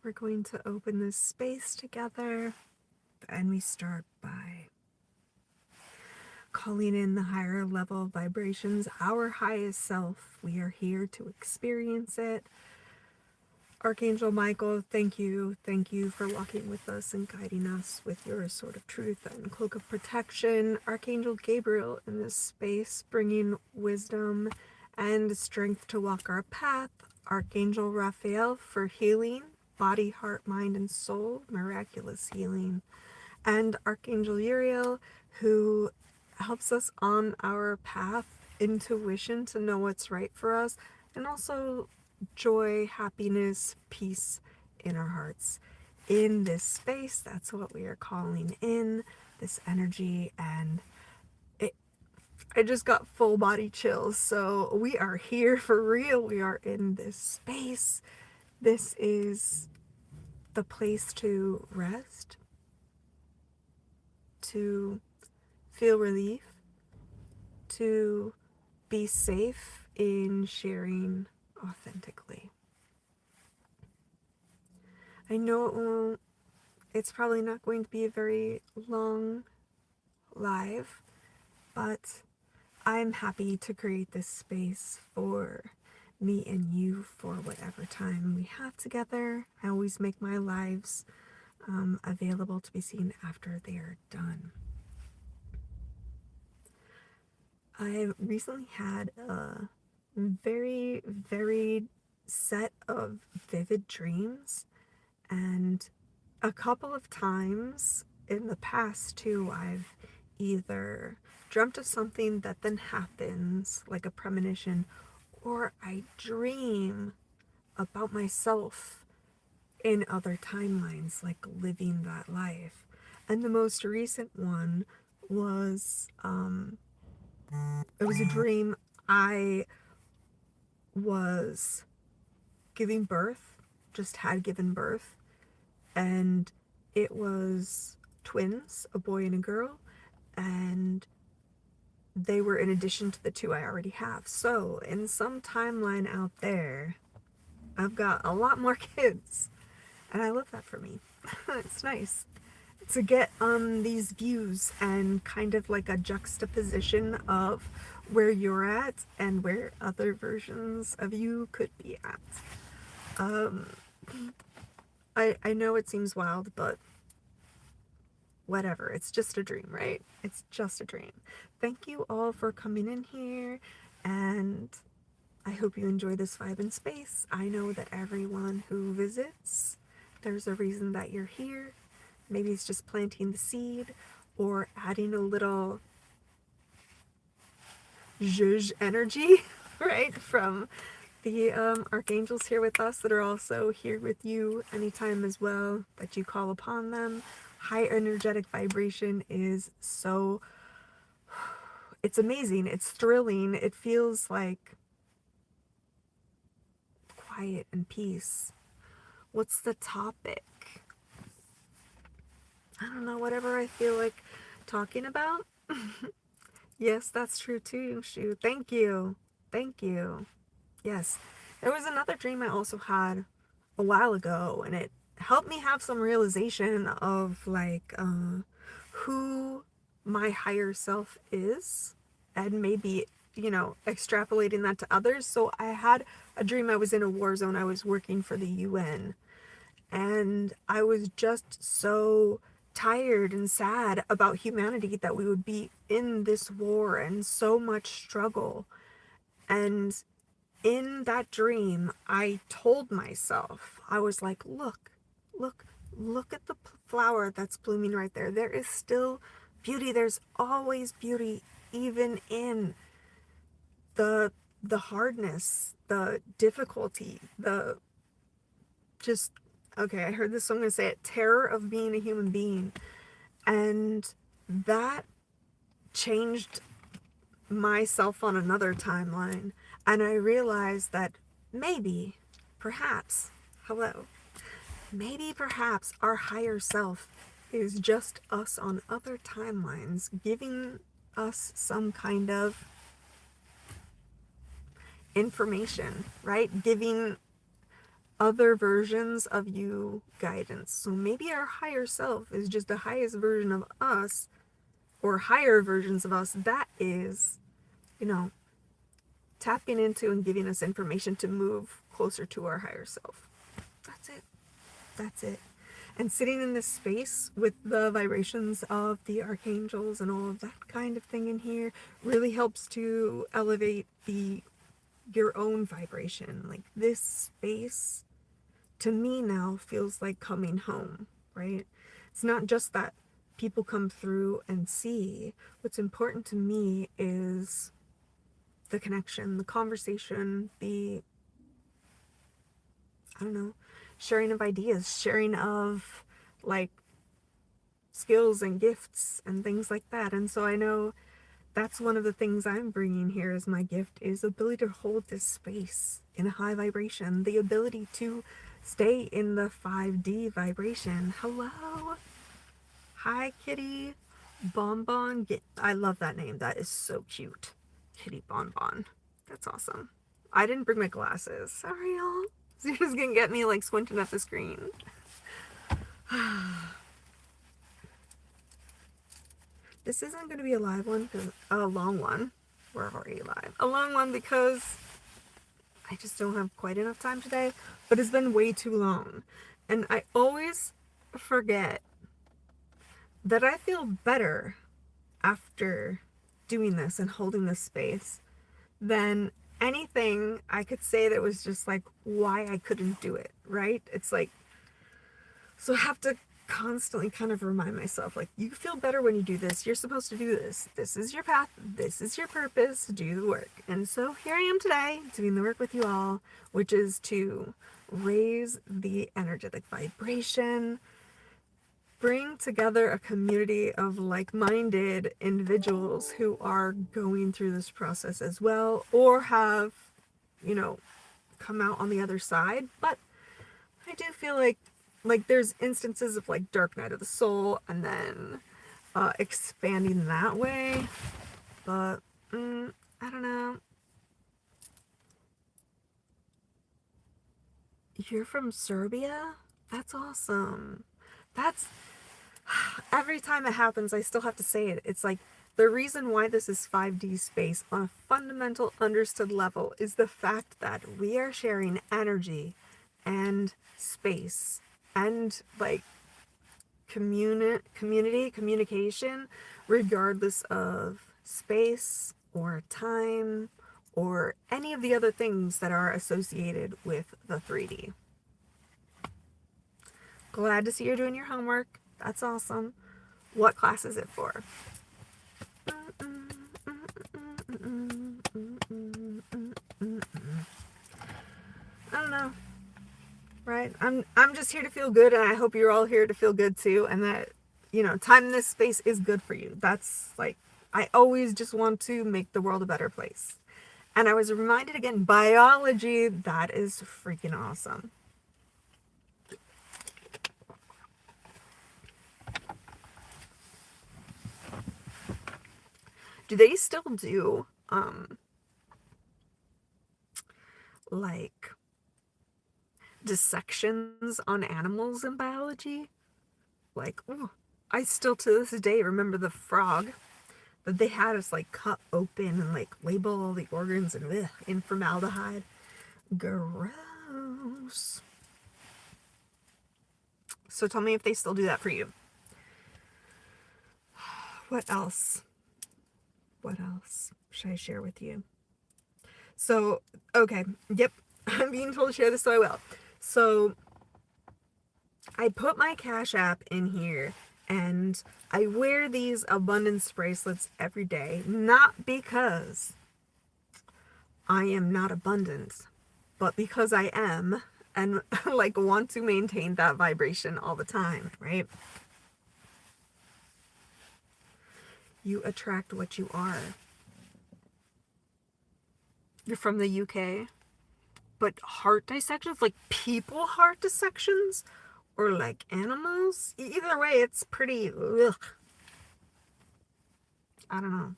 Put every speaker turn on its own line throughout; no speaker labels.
we're going to open this space together, and we start by calling in the higher level vibrations, our highest self. We are here to experience it. Archangel Michael, thank you. Thank you for walking with us and guiding us with your sword of truth and cloak of protection. Archangel Gabriel in this space, bringing wisdom and strength to walk our path. Archangel Raphael for healing, body, heart, mind, and soul, miraculous healing. And Archangel Uriel, who helps us on our path, intuition to know what's right for us, and also joy, happiness, peace in our hearts. In this space, that's what we are calling in, this energy, and I just got full body chills. So we are here for real. We are in this space. This is the place to rest, to feel relief, to be safe in sharing authentically. I know it's probably not going to be a very long live, but I'm happy to create this space for me and you for whatever time we have together. I always make my lives available to be seen after they are done. I recently had a very, very set of vivid dreams, and a couple of times in the past too, I've either dreamt of something that then happens, like a premonition, or I dream about myself in other timelines, like living that life. And the most recent one was, it was a dream I was giving birth, just had given birth, and it was twins, a boy and a girl, and they were in addition to the two I already have. So in some timeline out there, I've got a lot more kids, and I love that for me. It's nice to get these views and kind of like a juxtaposition of where you're at and where other versions of you could be at. I know it seems wild, but whatever. It's just a dream, right? It's just a dream. Thank you all for coming in here, and I hope you enjoy this vibe and space. I know that everyone who visits, there's a reason that you're here. Maybe it's just planting the seed or adding a little zhuzh energy, right? From the archangels here with us that are also here with you anytime as well that you call upon them. High energetic vibration is so, it's amazing. It's thrilling. It feels like quiet and peace. What's the topic? I don't know, whatever I feel like talking about. Yes, that's true too, Shu. Thank you. Thank you. Yes. There was another dream I also had a while ago, and it helped me have some realization of like who my higher self is, and maybe, you know, extrapolating that to others. So I had a dream I was in a war zone. I was working for the UN, and I was just so tired and sad about humanity, that we would be in this war and so much struggle. And in that dream, I told myself, I was like, look at the flower that's blooming right there. There is still beauty. There's always beauty, even in the hardness, the difficulty, the just, okay, I heard this, so I'm going to say it, terror of being a human being. And that changed myself on another timeline. And I realized that maybe, perhaps, maybe perhaps our higher self is just us on other timelines, giving us some kind of information, right? Giving other versions of you guidance. So maybe our higher self is just the highest version of us, or higher versions of us that is, tapping into and giving us information to move closer to our higher self. That's it. That's it. And sitting in this space with the vibrations of the archangels and all of that kind of thing in here really helps to elevate your own vibration. Like, this space to me now feels like coming home, right? It's not just that people come through and see. What's important to me is the connection, the conversation, I don't know, sharing of ideas, sharing of like skills and gifts and things like that. And so I know that's one of the things I'm bringing here as my gift, is the ability to hold this space in a high vibration, the ability to stay in the 5D vibration. Hello. Hi, Kitty Bonbon. I love that name. That is so cute. Kitty Bonbon. That's awesome. I didn't bring my glasses. Sorry, y'all. You're just gonna get me like squinting at the screen. This isn't gonna be a live one, because a long one. We're already live. A long one because I just don't have quite enough time today, but it's been way too long. And I always forget that I feel better after doing this and holding this space than anything I could say that was just like why I couldn't do it, right? It's like, so I have to constantly kind of remind myself, like, you feel better when you do this. You're supposed to do this. This is your path. This is your purpose. Do the work. And so here I am today doing the work with you all, which is to raise the energetic vibration, bring together a community of like-minded individuals who are going through this process as well, or have, come out on the other side. But I do feel like there's instances of like dark night of the soul and then expanding that way. But I don't know. You're from Serbia? That's awesome. That's, every time it happens, I still have to say it. It's like, the reason why this is 5D space on a fundamental understood level is the fact that we are sharing energy and space and like communication, regardless of space or time or any of the other things that are associated with the 3D. Glad to see you're doing your homework. That's awesome. What class is it for? I don't know. Right? I'm just here to feel good, and I hope you're all here to feel good too, and that, time in this space is good for you. That's like, I always just want to make the world a better place. And I was reminded again, biology, that is freaking awesome. Do they still do, like, dissections on animals in biology? Like, ooh, I still to this day remember the frog that they had us like cut open and like label all the organs and in formaldehyde. Gross. So tell me if they still do that for you. What else? What else should I share with you? So, okay, yep, I'm being told to share this, so I will. So, I put my Cash App in here, and I wear these abundance bracelets every day, not because I am not abundant, but because I am, and like want to maintain that vibration all the time, right? You attract what you are. You're from the UK, but heart dissections, like people heart dissections, or like animals, either way, it's pretty, ugh. I don't know.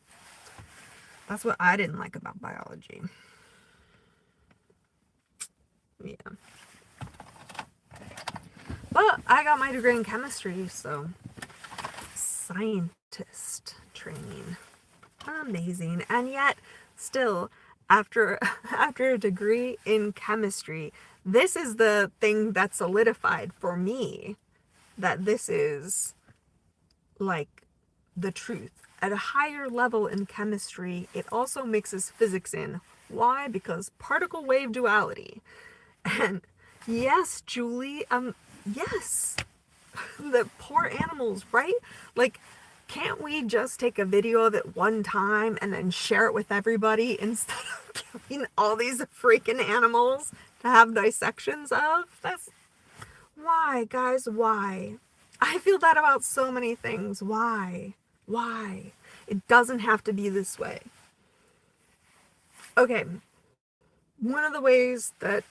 That's what I didn't like about biology. Yeah. But I got my degree in chemistry, so scientist training. Amazing. And yet, still, after after a degree in chemistry, this is the thing that solidified for me that this is like the truth. At a higher level in chemistry, it also mixes physics in. Why? Because particle wave duality. And yes, Julie, yes. The poor animals, right? Like, can't we just take a video of it one time and then share it with everybody instead of killing all these freaking animals to have dissections of? That's why, guys, why? I feel that about so many things. Why? Why? It doesn't have to be this way. Okay, one of the ways that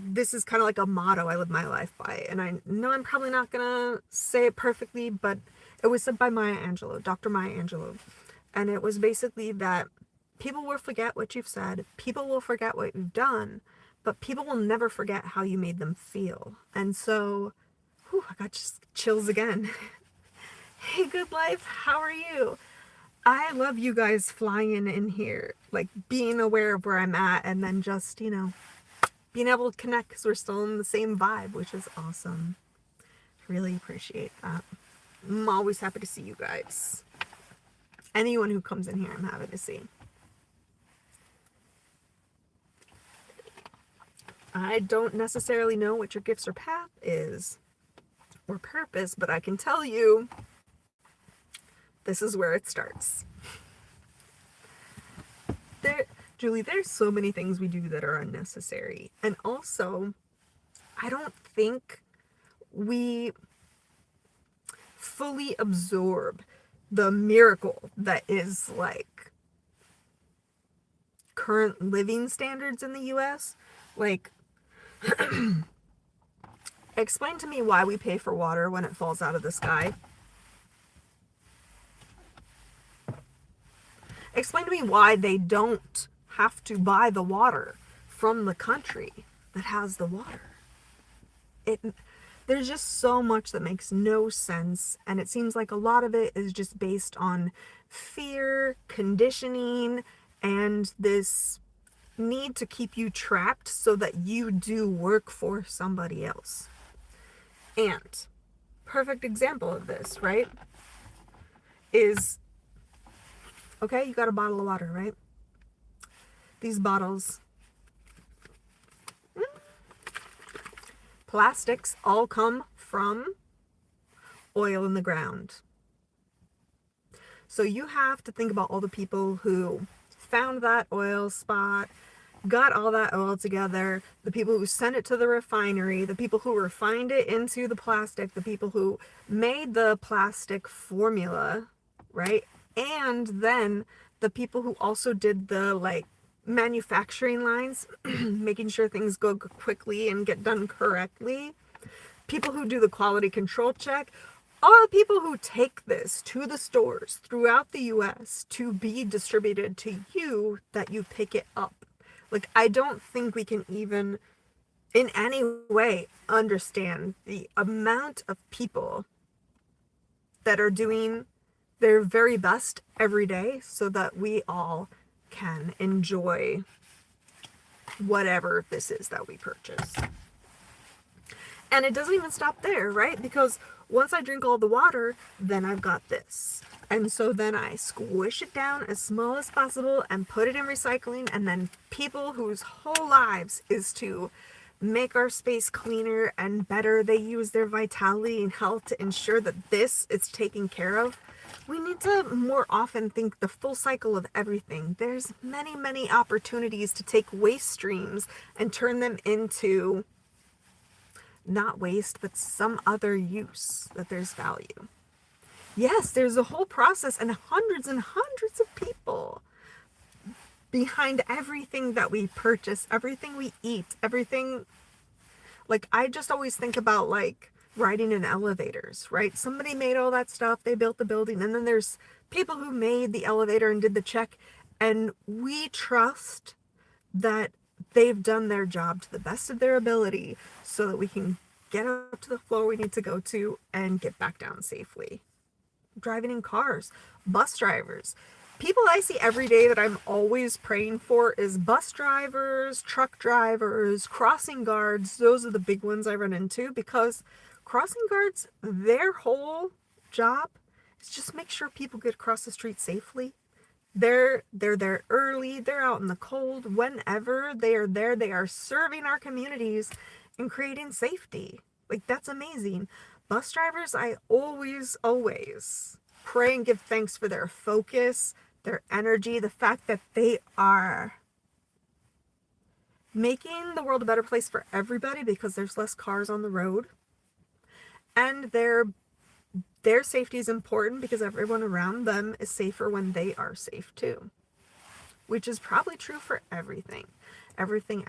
this is kind of like a motto I live my life by, and I know I'm probably not gonna say it perfectly, but it was said by Maya Angelou, Dr. Maya Angelou, and it was basically that people will forget what you've said, people will forget what you've done, but people will never forget how you made them feel. And so, I got just chills again. Hey, good life, how are you? I love you guys flying in here, like being aware of where I'm at, and then just, being able to connect because we're still in the same vibe, which is awesome. Really appreciate that. I'm always happy to see you guys. Anyone who comes in here, I'm happy to see. I don't necessarily know what your gifts or path is or purpose, but I can tell you this is where it starts. Julie, there's so many things we do that are unnecessary. And also, I don't think we fully absorb the miracle that is like current living standards in the US. Like, explain to me why we pay for water when it falls out of the sky. Explain to me why they don't have to buy the water from the country that has the water. There's just so much that makes no sense, and it seems like a lot of it is just based on fear, conditioning, and this need to keep you trapped so that you do work for somebody else. And perfect example of this, right, is, okay, you got a bottle of water, right? These bottles, plastics, all come from oil in the ground. So you have to think about all the people who found that oil spot, got all that oil together, the people who sent it to the refinery, the people who refined it into the plastic, the people who made the plastic formula, right? And then the people who also did the manufacturing lines, making sure things go quickly and get done correctly, people who do the quality control check, all the people who take this to the stores throughout the US to be distributed to you, that you pick it up. Like, I don't think we can even in any way understand the amount of people that are doing their very best every day so that we all can enjoy whatever this is that we purchase. And it doesn't even stop there, right? Because once I drink all the water, then I've got this. And so then I squish it down as small as possible and put it in recycling. And then people whose whole lives is to make our space cleaner and better, they use their vitality and health to ensure that this is taken care of. We need to more often think the full cycle of everything. There's many, many opportunities to take waste streams and turn them into not waste, but some other use that there's value. Yes, there's a whole process and hundreds of people behind everything that we purchase, everything we eat, everything. Like, I just always think about riding in elevators, right? Somebody made all that stuff, they built the building, and then there's people who made the elevator and did the check, and we trust that they've done their job to the best of their ability so that we can get up to the floor we need to go to and get back down safely. Driving in cars, bus drivers. People I see every day that I'm always praying for is bus drivers, truck drivers, crossing guards. Those are the big ones I run into, because crossing guards, their whole job is just make sure people get across the street safely. They're there early, they're out in the cold, whenever they are there, they are serving our communities and creating safety. Like, that's amazing. Bus drivers, I always pray and give thanks for their focus, their energy, the fact that they are making the world a better place for everybody because there's less cars on the road. And their safety is important because everyone around them is safer when they are safe too. Which is probably true for everything. Everything.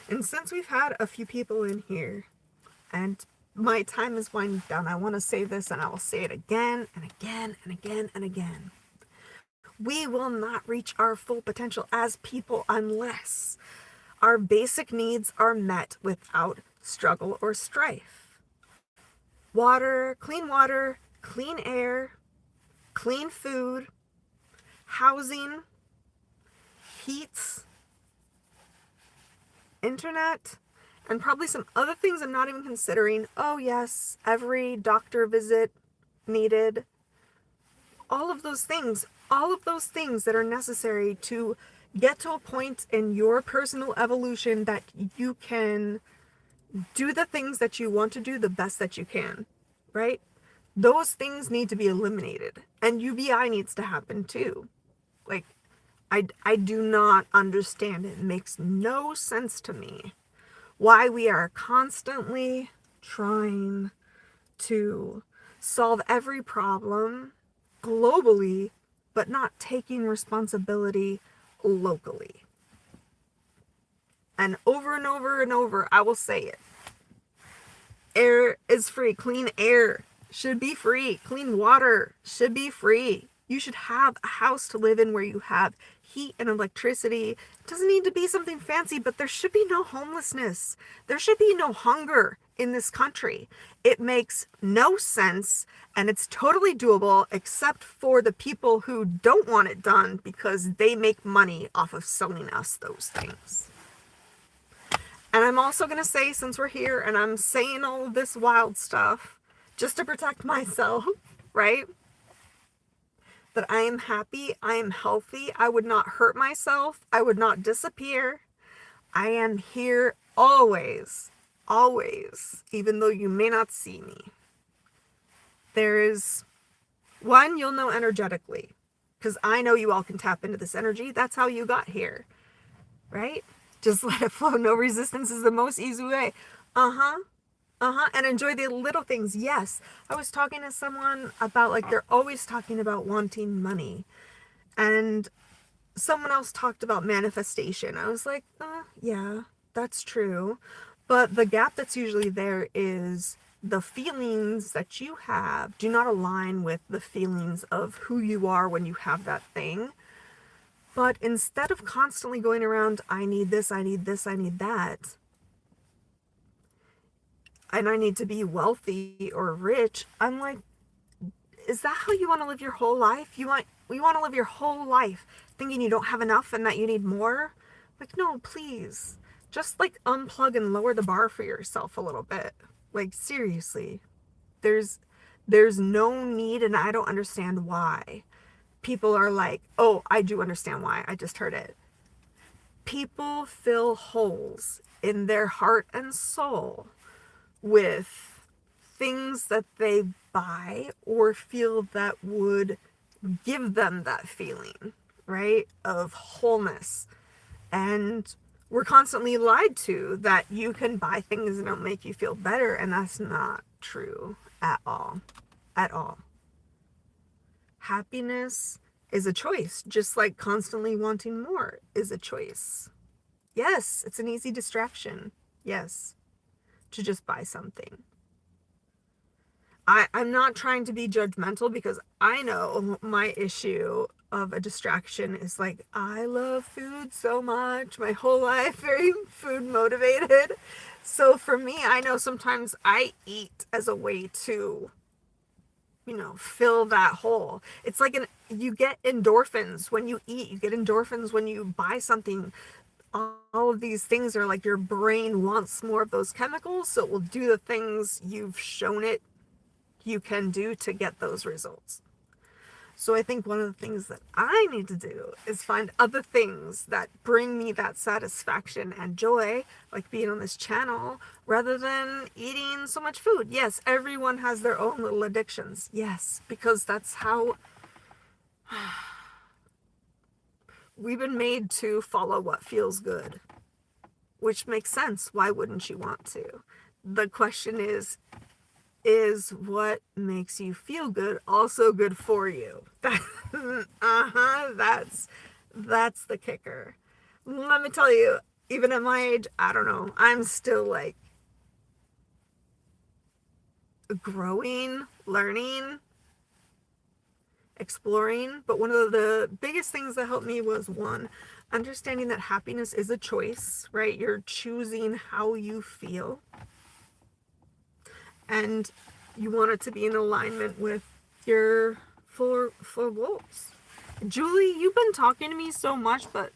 And since we've had a few people in here, and my time is winding down, I want to say this, and I will say it again and again and again and again. We will not reach our full potential as people unless our basic needs are met without struggle or strife. Water, clean air, clean food, housing, heats, internet, and probably some other things I'm not even considering. Oh yes, every doctor visit needed. All of those things that are necessary to get to a point in your personal evolution that you can do the things that you want to do the best that you can, right? Those things need to be eliminated, and UBI needs to happen too. Like, I do not understand. It makes no sense to me why we are constantly trying to solve every problem globally, but not taking responsibility locally. And over, I will say it. Air is free. Clean air should be free. Clean water should be free. You should have a house to live in where you have heat and electricity. It doesn't need to be something fancy, but there should be no homelessness. There should be no hunger in this country. It makes no sense, and it's totally doable, except for the people who don't want it done because they make money off of selling us those things. And I'm also going to say, since we're here and I'm saying all of this wild stuff just to protect myself, right? That I am happy, I am healthy, I would not hurt myself, I would not disappear. I am here always, even though you may not see me. There is one, you'll know energetically, because I know you all can tap into this energy. That's how you got here, right? Just let it flow. No resistance is the most easy way. And enjoy the little things. Yes, I was talking to someone about, like, they're always talking about wanting money, and someone else talked about manifestation. I was like, yeah, that's true, but the gap that's usually there is the feelings that you have do not align with the feelings of who you are when you have that thing. But instead of constantly going around, I need this, I need this, I need that, and I need to be wealthy or rich, I'm like, is that how you want to live your whole life? You want to live your whole life thinking you don't have enough and that you need more? Like, no, please. Just, like, unplug and lower the bar for yourself a little bit. Like, seriously. There's no need, and I don't understand why. People are like, oh, I do understand why. I just heard it. People fill holes in their heart and soul with things that they buy or feel that would give them that feeling, right, of wholeness. And we're constantly lied to that you can buy things that don't make you feel better, and that's not true at all. At all. Happiness is a choice, just like constantly wanting more is a choice. Yes, it's an easy distraction. Yes. To just buy something. I'm not trying to be judgmental, because I know my issue of a distraction is, like, I love food so much, my whole life, very food motivated, So for me, I know sometimes I eat as a way to, fill that hole. It's like you get endorphins when you eat, you get endorphins when you buy something. All of these things are like your brain wants more of those chemicals, so it will do the things you've shown it you can do to get those results. So I think one of the things that I need to do is find other things that bring me that satisfaction and joy, like being on this channel, rather than eating so much food. Yes, everyone has their own little addictions. Yes, because that's how we've been made to follow what feels good, which makes sense. Why wouldn't you want to? The question is what makes you feel good also good for you? That's the kicker. Let me tell you, even at my age, I don't know, I'm still like growing, learning, exploring. But one of the biggest things that helped me was, one, understanding that happiness is a choice, right? You're choosing how you feel, and you want it to be in alignment with your four goals. Julie, you've been talking to me so much, but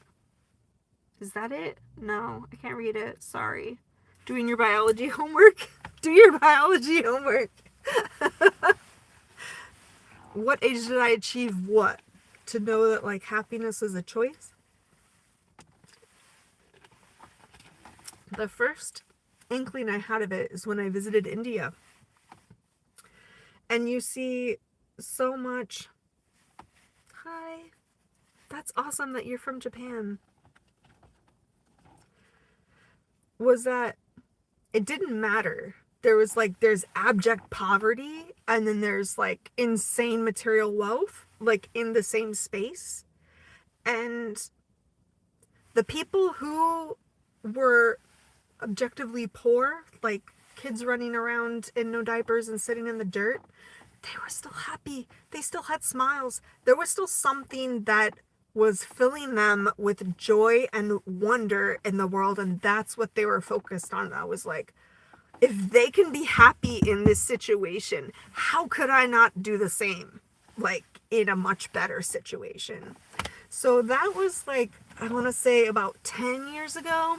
is that it? No, I can't read it. Sorry. Doing your biology homework? Do your biology homework. What age did I achieve what? To know that like happiness is a choice? The first inkling I had of it is when I visited India. And you see so much. Hi. That's awesome that you're from Japan. Was that it didn't matter. There's abject poverty, and then there's like insane material wealth, like in the same space. And the people who were objectively poor, like kids running around in no diapers and sitting in the dirt, they were still happy. They still had smiles. There was still something that was filling them with joy and wonder in the world, and that's what they were focused on. I was like, if they can be happy in this situation, how could I not do the same, like in a much better situation? So that was like, I want to say about 10 years ago.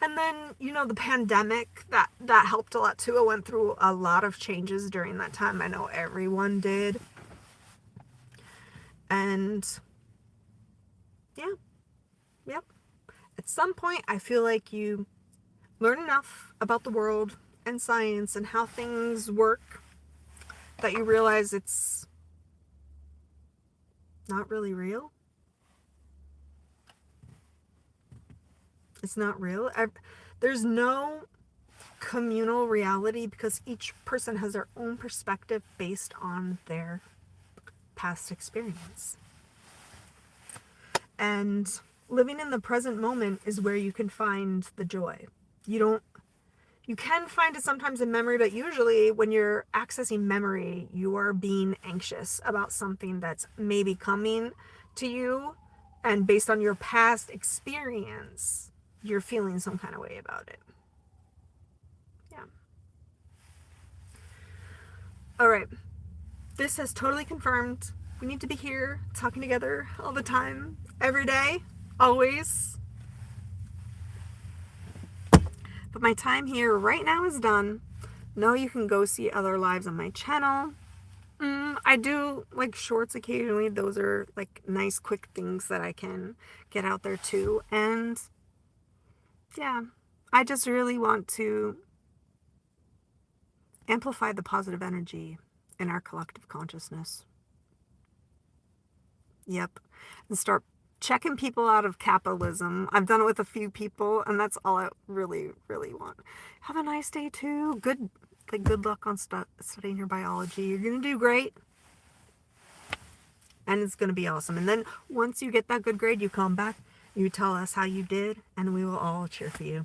And then, the pandemic, that helped a lot too. I went through a lot of changes during that time. I know everyone did. And yeah, yep. At some point, I feel like you learn enough about the world and science and how things work that you realize it's not really real. It's not real. There's no communal reality because each person has their own perspective based on their past experience. And living in the present moment is where you can find the joy. You can find it sometimes in memory, but usually when you're accessing memory, you are being anxious about something that's maybe coming to you, and based on your past experience, you're feeling some kind of way about it. Yeah. All right. This has totally confirmed we need to be here talking together all the time, every day, always. But my time here right now is done. No, you can go see other lives on my channel. I do like shorts occasionally. Those are like nice quick things that I can get out there too. And yeah, I just really want to amplify the positive energy in our collective consciousness. Yep. And start checking people out of capitalism. I've done it with a few people, and that's all I really, really want. Have a nice day too. Good luck on studying your biology. You're gonna do great, and it's gonna be awesome. And then once you get that good grade, you come back, you tell us how you did, and we will all cheer for you.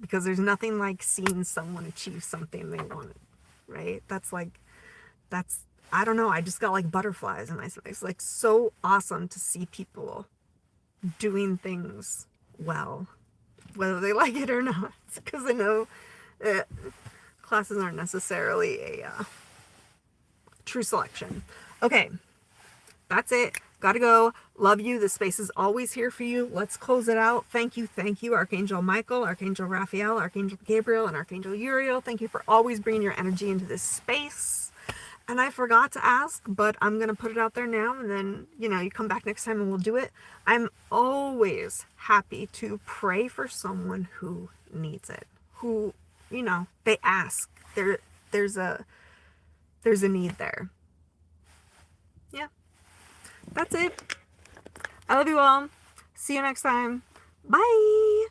Because there's nothing like seeing someone achieve something they wanted, right? That's I don't know, I just got like butterflies in my stomach. It's like so awesome to see people doing things well. whether they like it or not. Because I know classes aren't necessarily a true selection. Okay, that's it. Gotta go. Love you. The space is always here for you. Let's close it out. Thank you, Archangel Michael, Archangel Raphael, Archangel Gabriel, and Archangel Uriel. Thank you for always bringing your energy into this space. And I forgot to ask, but I'm going to put it out there now, and then, you come back next time and we'll do it. I'm always happy to pray for someone who needs it, who, they ask. There's a need there. Yeah. That's it. I love you all. See you next time. Bye.